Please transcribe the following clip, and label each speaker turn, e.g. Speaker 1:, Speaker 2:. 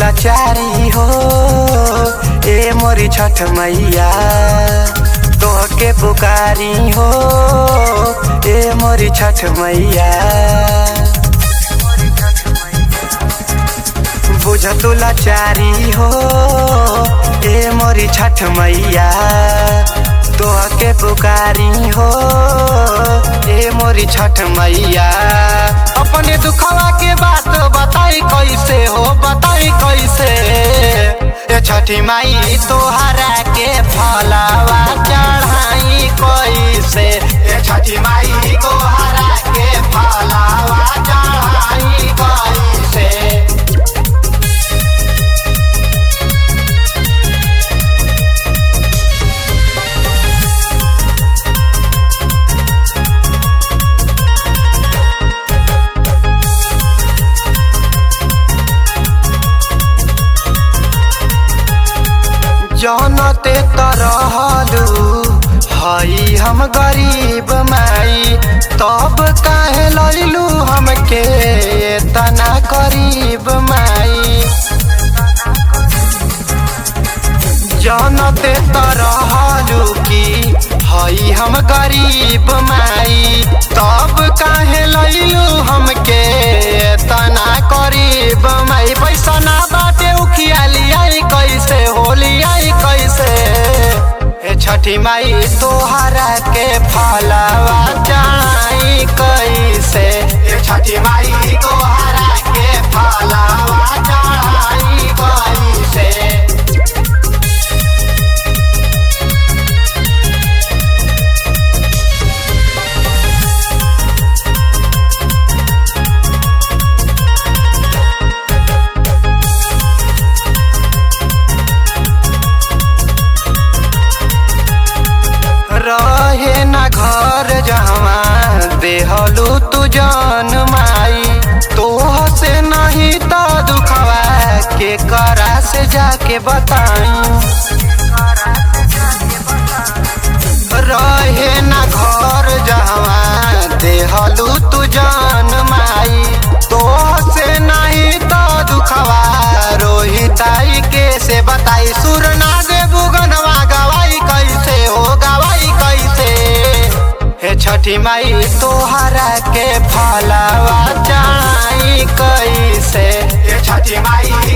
Speaker 1: लाचारी हो ए मोरी छठ मैया, तोहके पुकारी हो ए मोरी छठ मैया। बुझ तू लाचारी हो ए मोरी छठ मैया, तोहके पुकारी हो ए मोरी छठ मैया। अपने दुखवा के बात बताई कैसे हो, बताई कैसे ए छठी माई तोहरा के फलावा चढ़ाई कैसे, ए छठी माई तोहरा के फलावा चढ़ाई कैसे। जनते तरहलू हई हम गरीब माई, तब काहे लैलू हमके तना करीब माई। जनते तरहलू की हई हम गरीब माई, तब काहे लैलू हमके तना करीब माई। पैसा ना बाटे उखिया लियाई कैसे हो, लियाई कैसे ए छठी माई तोहरा के फलावा चढ़ाई कैसे, ए छठी माई तोहरा के फलावा चढ़ाई कैसे। रहे ना घर जहवा देहलू तू जान माई, तोह से नहीं तो दुखवा के करा से जाके बताई। रहे ना घर जहवा देहलू तू जान माई, तोह से नहीं तो दुखवा रोहिताई के से बताई। सुर ना देबू गनवा गवाई कैसे हो, गवाई कैसे हे छठी माई तोहरा के फलावा चढ़ाई कैसे, हे छठी माई